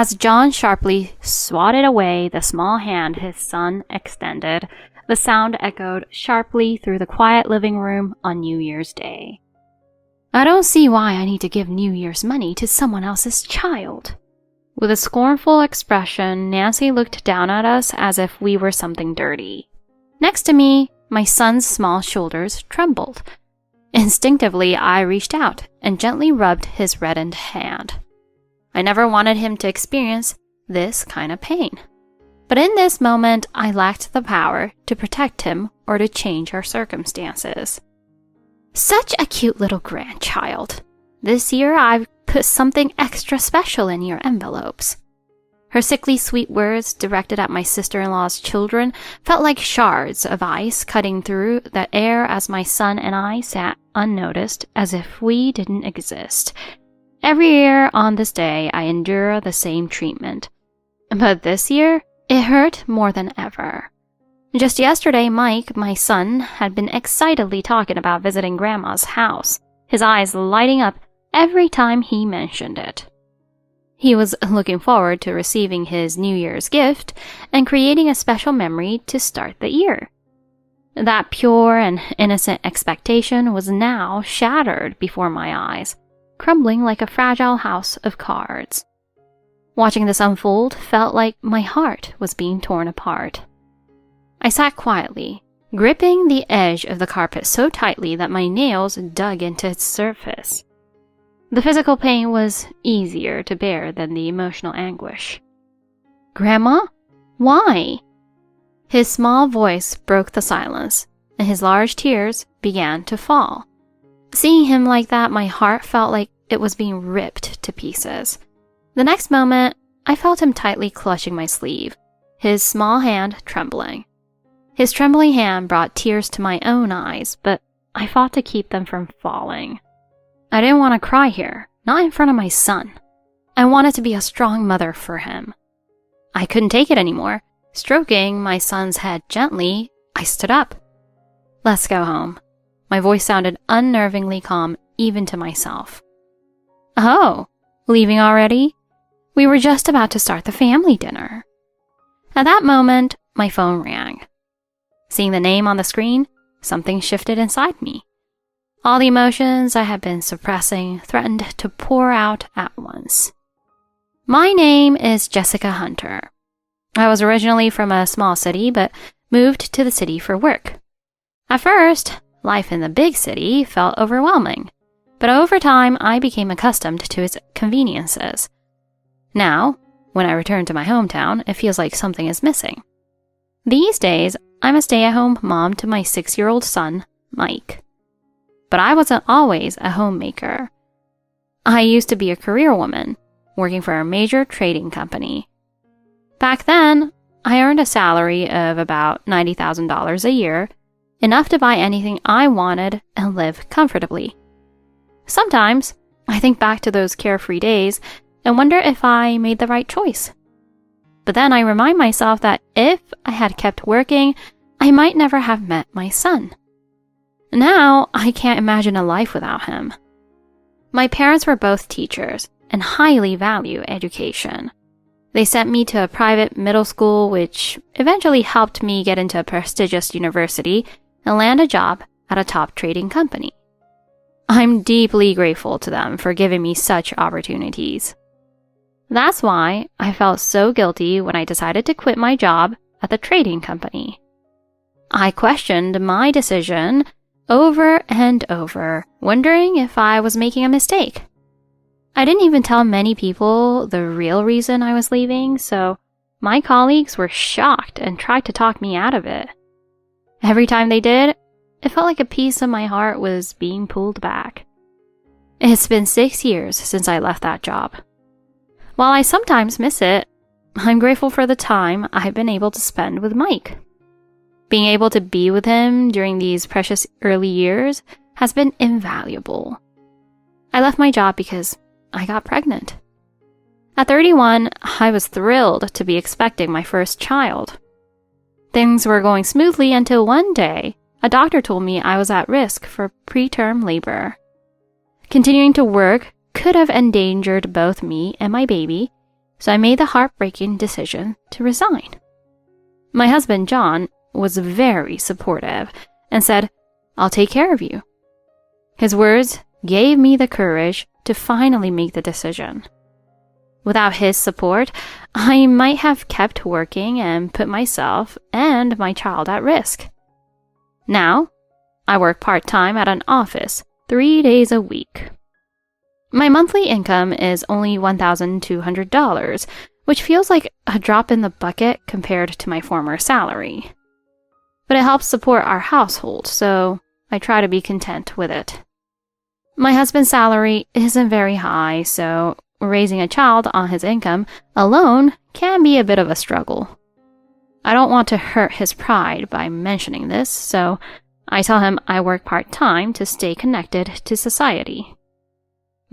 As John sharply swatted away the small hand his son extended, the sound echoed sharply through the quiet living room on New Year's Day. I don't see why I need to give New Year's money to someone else's child. With a scornful expression, Nancy looked down at us as if we were something dirty. Next to me, my son's small shoulders trembled. Instinctively, I reached out and gently rubbed his reddened hand. I never wanted him to experience this kind of pain. But in this moment, I lacked the power to protect him or to change our circumstances. Such a cute little grandchild. This year, I've put something extra special in your envelopes. Her sickly sweet words directed at my sister-in-law's children felt like shards of ice cutting through the air as my son and I sat unnoticed as if we didn't exist. Every year on this day, I endure the same treatment. But this year, it hurt more than ever. Just yesterday, Mike, my son, had been excitedly talking about visiting Grandma's house, his eyes lighting up every time he mentioned it. He was looking forward to receiving his New Year's gift and creating a special memory to start the year. That pure and innocent expectation was now shattered before my eyes, crumbling like a fragile house of cards. Watching this unfold felt like my heart was being torn apart. I sat quietly, gripping the edge of the carpet so tightly that my nails dug into its surface. The physical pain was easier to bear than the emotional anguish. Grandma? Why? His small voice broke the silence, and his large tears began to fall. Seeing him like that, my heart felt like it was being ripped to pieces. The next moment, I felt him tightly clutching my sleeve, his small hand trembling. His trembling hand brought tears to my own eyes, but I fought to keep them from falling. I didn't want to cry here, not in front of my son. I wanted to be a strong mother for him. I couldn't take it anymore. Stroking my son's head gently, I stood up. Let's go home. My voice sounded unnervingly calm even to myself. Oh, leaving already? We were just about to start the family dinner. At that moment, my phone rang. Seeing the name on the screen, something shifted inside me. All the emotions I had been suppressing threatened to pour out at once. My name is Jessica Hunter. I was originally from a small city, but moved to the city for work. At first, life in the big city felt overwhelming, but over time I became accustomed to its conveniences. Now, when I return to my hometown, it feels like something is missing. These days, I'm a stay-at-home mom to my 6-year-old son, Mike. But I wasn't always a homemaker. I used to be a career woman, working for a major trading company. Back then, I earned a salary of about $90,000 a year, enough to buy anything I wanted and live comfortably. Sometimes, I think back to those carefree days and wonder if I made the right choice. But then I remind myself that if I had kept working, I might never have met my son. Now, I can't imagine a life without him. My parents were both teachers and highly value education. They sent me to a private middle school, which eventually helped me get into a prestigious university and land a job at a top trading company. I'm deeply grateful to them for giving me such opportunities. That's why I felt so guilty when I decided to quit my job at the trading company. I questioned my decision over and over, wondering if I was making a mistake. I didn't even tell many people the real reason I was leaving, so my colleagues were shocked and tried to talk me out of it. Every time they did, it felt like a piece of my heart was being pulled back. It's been 6 years since I left that job. While I sometimes miss it, I'm grateful for the time I've been able to spend with Mike. Being able to be with him during these precious early years has been invaluable. I left my job because I got pregnant. At 31, I was thrilled to be expecting my first child. Things were going smoothly until one day, a doctor told me I was at risk for preterm labor. Continuing to work could have endangered both me and my baby, so I made the heartbreaking decision to resign. My husband, John, was very supportive and said, "I'll take care of you." His words gave me the courage to finally make the decision. Without his support, I might have kept working and put myself and my child at risk. Now, I work part-time at an office 3 days a week. My monthly income is only $1,200, which feels like a drop in the bucket compared to my former salary. But it helps support our household, so I try to be content with it. My husband's salary isn't very high, so raising a child on his income alone can be a bit of a struggle. I don't want to hurt his pride by mentioning this, so I tell him I work part-time to stay connected to society.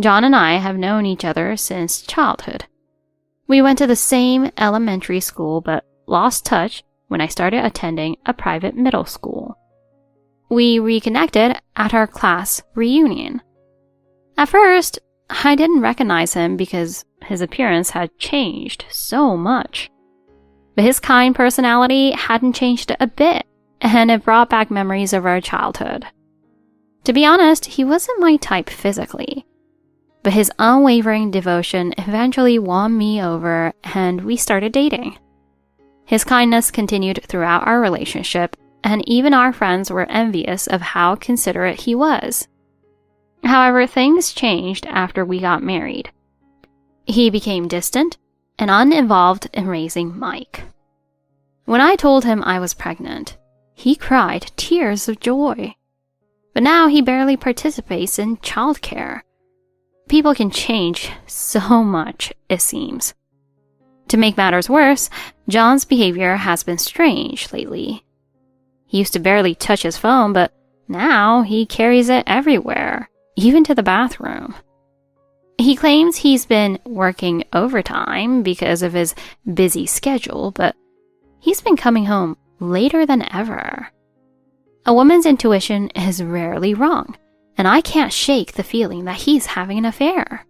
John and I have known each other since childhood. We went to the same elementary school but lost touch when I started attending a private middle school. We reconnected at our class reunion. At first, I didn't recognize him because his appearance had changed so much. But his kind personality hadn't changed a bit, and it brought back memories of our childhood. To be honest, he wasn't my type physically, but his unwavering devotion eventually won me over and we started dating. His kindness continued throughout our relationship, and even our friends were envious of how considerate he was. However, things changed after we got married. He became distant and uninvolved in raising Mike. When I told him I was pregnant, he cried tears of joy. But now he barely participates in childcare. People can change so much, it seems. To make matters worse, John's behavior has been strange lately. He used to barely touch his phone, but now he carries it everywhere, even to the bathroom. He claims he's been working overtime because of his busy schedule, but he's been coming home later than ever. A woman's intuition is rarely wrong, and I can't shake the feeling that he's having an affair.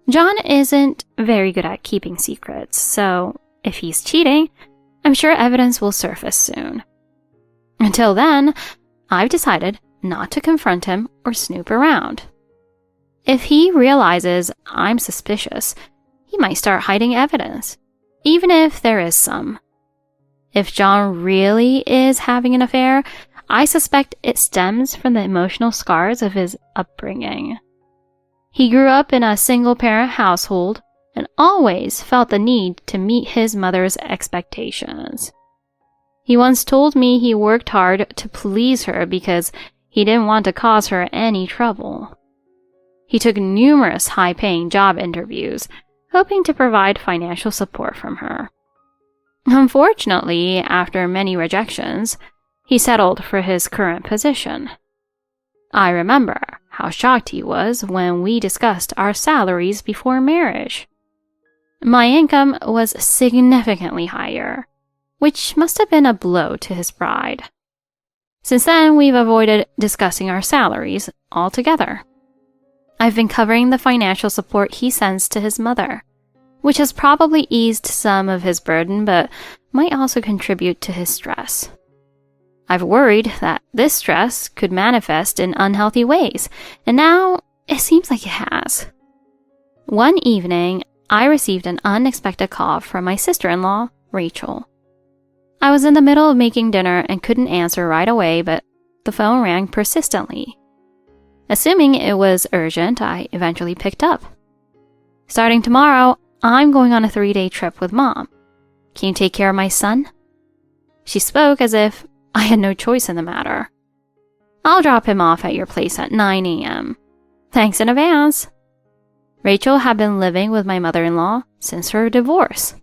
John isn't very good at keeping secrets, so if he's cheating, I'm sure evidence will surface soon. Until then, I've decided not to confront him or snoop around. If he realizes I'm suspicious, he might start hiding evidence, even if there is some. If John really is having an affair, I suspect it stems from the emotional scars of his upbringing. He grew up in a single-parent household and always felt the need to meet his mother's expectations. He once told me he worked hard to please her because he didn't want to cause her any trouble. He took numerous high-paying job interviews, hoping to provide financial support from her. Unfortunately, after many rejections, he settled for his current position. I remember how shocked he was when we discussed our salaries before marriage. My income was significantly higher, which must have been a blow to his pride. Since then, we've avoided discussing our salaries altogether. I've been covering the financial support he sends to his mother, which has probably eased some of his burden but might also contribute to his stress. I've worried that this stress could manifest in unhealthy ways, and now it seems like it has. One evening, I received an unexpected call from my sister-in-law, Rachel. I was in the middle of making dinner and couldn't answer right away, but the phone rang persistently. Assuming it was urgent, I eventually picked up. "Starting tomorrow, I'm going on a 3-day trip with Mom. Can you take care of my son?" She spoke as if I had no choice in the matter. "I'll drop him off at your place at 9 a.m. Thanks in advance." Rachel had been living with my mother-in-law since her divorce.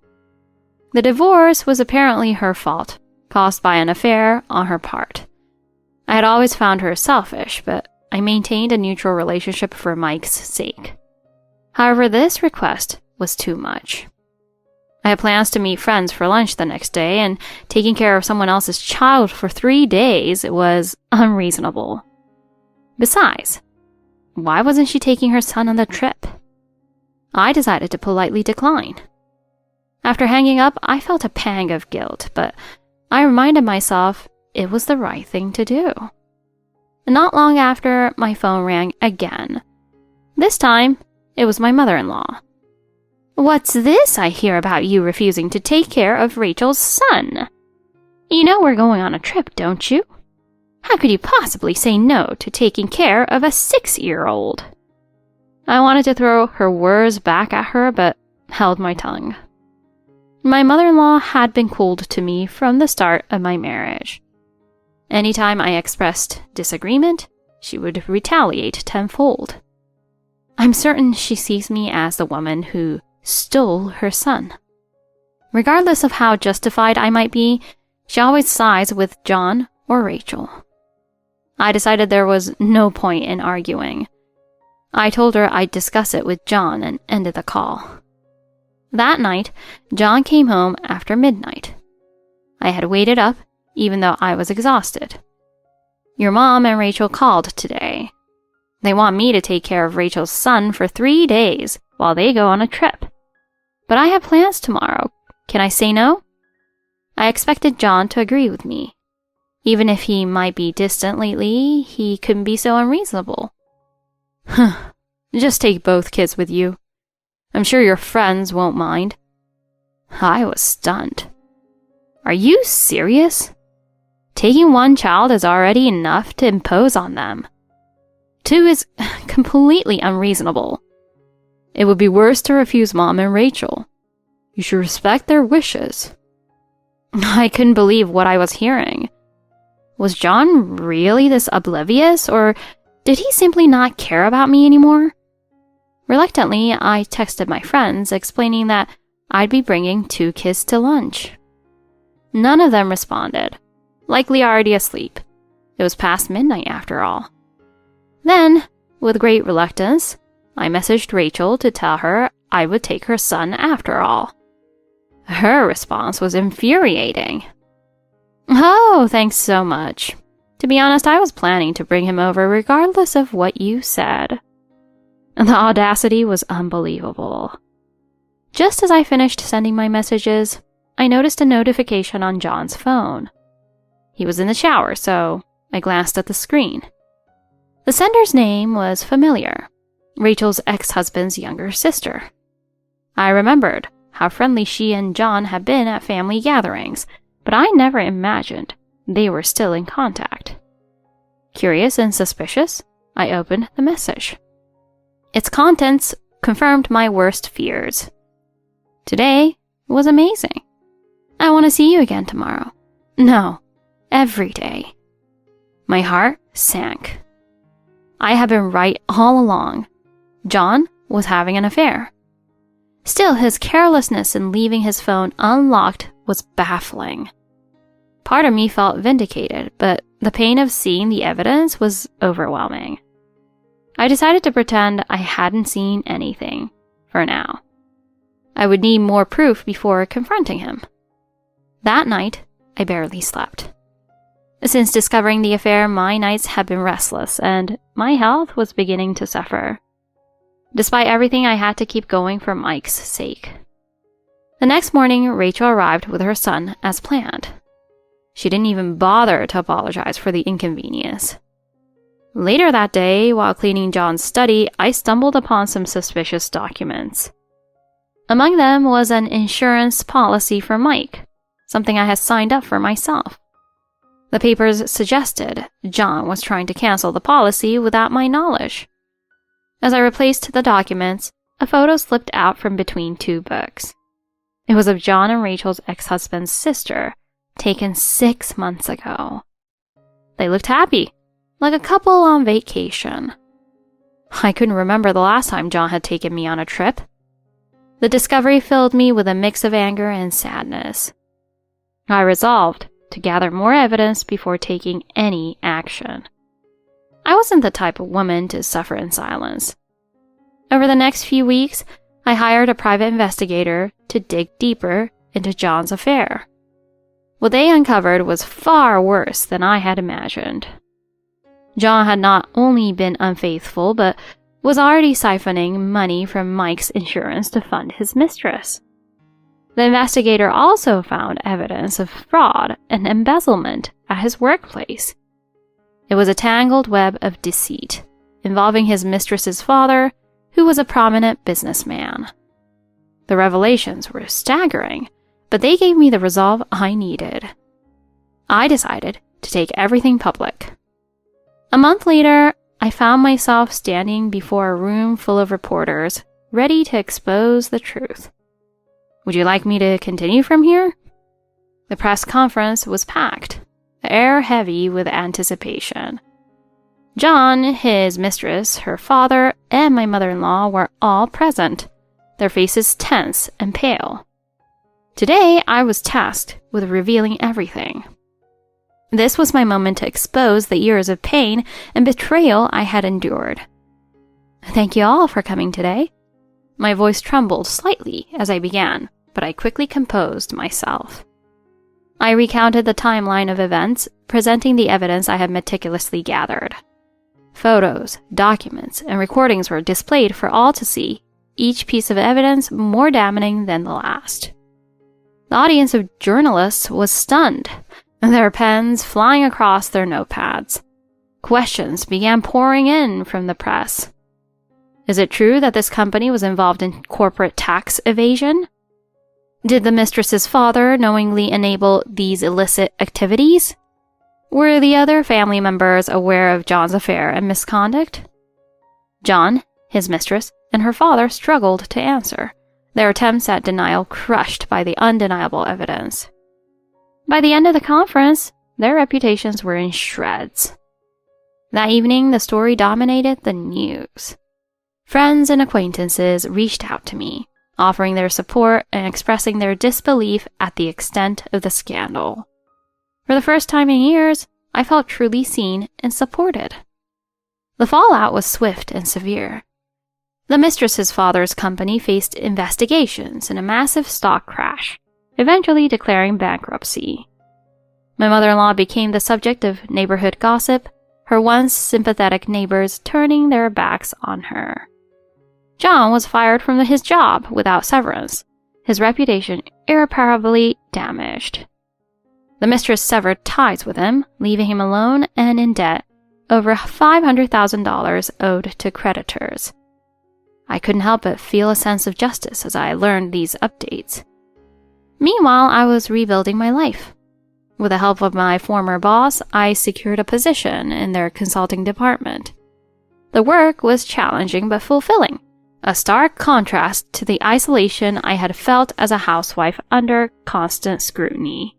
The divorce was apparently her fault, caused by an affair on her part. I had always found her selfish, but I maintained a neutral relationship for Mike's sake. However, this request was too much. I had plans to meet friends for lunch the next day, and taking care of someone else's child for 3 days was unreasonable. Besides, why wasn't she taking her son on the trip? I decided to politely decline. After hanging up, I felt a pang of guilt, but I reminded myself it was the right thing to do. Not long after, my phone rang again. This time, it was my mother-in-law. "What's this I hear about you refusing to take care of Rachel's son? You know we're going on a trip, don't you? How could you possibly say no to taking care of a 6-year-old?" I wanted to throw her words back at her, but held my tongue. My mother-in-law had been cold to me from the start of my marriage. Anytime I expressed disagreement, she would retaliate tenfold. I'm certain she sees me as the woman who stole her son. Regardless of how justified I might be, she always sides with John or Rachel. I decided there was no point in arguing. I told her I'd discuss it with John and ended the call. That night, John came home after midnight. I had waited up, even though I was exhausted. "Your mom and Rachel called today. They want me to take care of Rachel's son for 3 days while they go on a trip. But I have plans tomorrow. Can I say no?" I expected John to agree with me. Even if he might be distant lately, he couldn't be so unreasonable. "Just take both kids with you. I'm sure your friends won't mind." I was stunned. Are you serious? Taking one child is already enough to impose on them. 2 is completely unreasonable. It would be worse to refuse Mom and Rachel. You should respect their wishes. I couldn't believe what I was hearing. Was John really this oblivious, or did he simply not care about me anymore? Reluctantly, I texted my friends explaining that I'd be bringing 2 kids to lunch. None of them responded, likely already asleep. It was past midnight after all. Then, with great reluctance, I messaged Rachel to tell her I would take her son after all. Her response was infuriating. "Oh, thanks so much. To be honest, I was planning to bring him over regardless of what you said." The audacity was unbelievable. Just as I finished sending my messages, I noticed a notification on John's phone. He was in the shower, so I glanced at the screen. The sender's name was familiar, Rachel's ex-husband's younger sister. I remembered how friendly she and John had been at family gatherings, but I never imagined they were still in contact. Curious and suspicious, I opened the message. Its contents confirmed my worst fears. Today was amazing. I want to see you again tomorrow. No, every day. My heart sank. I had been right all along. John was having an affair. Still, his carelessness in leaving his phone unlocked was baffling. Part of me felt vindicated, but the pain of seeing the evidence was overwhelming. I decided to pretend I hadn't seen anything, for now. I would need more proof before confronting him. That night, I barely slept. Since discovering the affair, my nights had been restless, and my health was beginning to suffer. Despite everything, I had to keep going for Mike's sake. The next morning, Rachel arrived with her son as planned. She didn't even bother to apologize for the inconvenience. Later that day, while cleaning John's study, I stumbled upon some suspicious documents. Among them was an insurance policy for Mike, something I had signed up for myself. The papers suggested John was trying to cancel the policy without my knowledge. As I replaced the documents, a photo slipped out from between 2 books. It was of John and Rachel's ex-husband's sister, taken 6 months ago. They looked happy, like a couple on vacation. I couldn't remember the last time John had taken me on a trip. The discovery filled me with a mix of anger and sadness. I resolved to gather more evidence before taking any action. I wasn't the type of woman to suffer in silence. Over the next few weeks, I hired a private investigator to dig deeper into John's affair. What they uncovered was far worse than I had imagined. John had not only been unfaithful, but was already siphoning money from Mike's insurance to fund his mistress. The investigator also found evidence of fraud and embezzlement at his workplace. It was a tangled web of deceit, involving his mistress's father, who was a prominent businessman. The revelations were staggering, but they gave me the resolve I needed. I decided to take everything public. A month later, I found myself standing before a room full of reporters, ready to expose the truth. Would you like me to continue from here? The press conference was packed, the air heavy with anticipation. John, his mistress, her father, and my mother-in-law were all present, their faces tense and pale. Today, I was tasked with revealing everything. This was my moment to expose the years of pain and betrayal I had endured. Thank you all for coming today. My voice trembled slightly as I began, but I quickly composed myself. I recounted the timeline of events, presenting the evidence I had meticulously gathered. Photos, documents, and recordings were displayed for all to see, each piece of evidence more damning than the last. The audience of journalists was stunned, their pens flying across their notepads. Questions began pouring in from the press. Is it true that this company was involved in corporate tax evasion? Did the mistress's father knowingly enable these illicit activities? Were the other family members aware of John's affair and misconduct? John, his mistress, and her father struggled to answer, their attempts at denial crushed by the undeniable evidence. By the end of the conference, their reputations were in shreds. That evening, the story dominated the news. Friends and acquaintances reached out to me, offering their support and expressing their disbelief at the extent of the scandal. For the first time in years, I felt truly seen and supported. The fallout was swift and severe. The mistress's father's company faced investigations and a massive stock crash, eventually declaring bankruptcy. My mother-in-law became the subject of neighborhood gossip, her once sympathetic neighbors turning their backs on her. John was fired from his job without severance, his reputation irreparably damaged. The mistress severed ties with him, leaving him alone and in debt, over $500,000 owed to creditors. I couldn't help but feel a sense of justice as I learned these updates. Meanwhile, I was rebuilding my life. With the help of my former boss, I secured a position in their consulting department. The work was challenging but fulfilling, a stark contrast to the isolation I had felt as a housewife under constant scrutiny.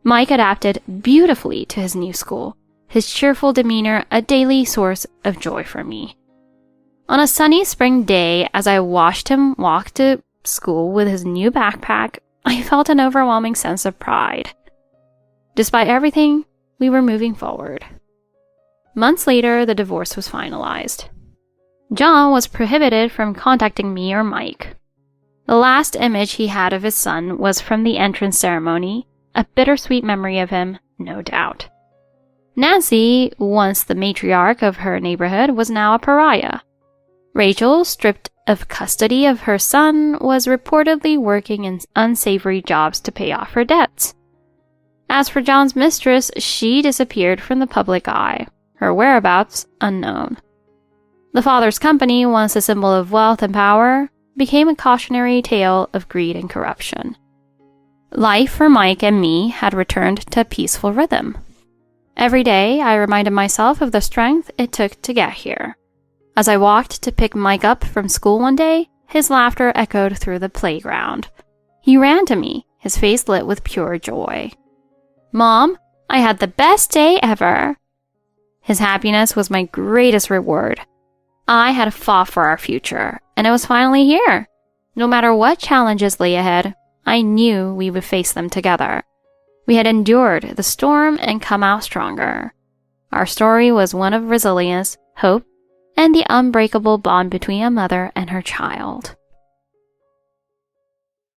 Mike adapted beautifully to his new school, his cheerful demeanor a daily source of joy for me. On a sunny spring day, as I watched him walk to school with his new backpack, I felt an overwhelming sense of pride. Despite everything, we were moving forward. Months later, the divorce was finalized. John was prohibited from contacting me or Mike. The last image he had of his son was from the entrance ceremony, a bittersweet memory of him, no doubt. Nancy, once the matriarch of her neighborhood, was now a pariah. Rachel, stripped of custody of her son, was reportedly working in unsavory jobs to pay off her debts. As for John's mistress, she disappeared from the public eye, her whereabouts unknown. The father's company, once a symbol of wealth and power, became a cautionary tale of greed and corruption. Life for Mike and me had returned to a peaceful rhythm. Every day, I reminded myself of the strength it took to get here. As I walked to pick Mike up from school one day, his laughter echoed through the playground. He ran to me, his face lit with pure joy. "Mom, I had the best day ever." His happiness was my greatest reward. I had fought for our future, and it was finally here. No matter what challenges lay ahead, I knew we would face them together. We had endured the storm and come out stronger. Our story was one of resilience, hope, and the unbreakable bond between a mother and her child.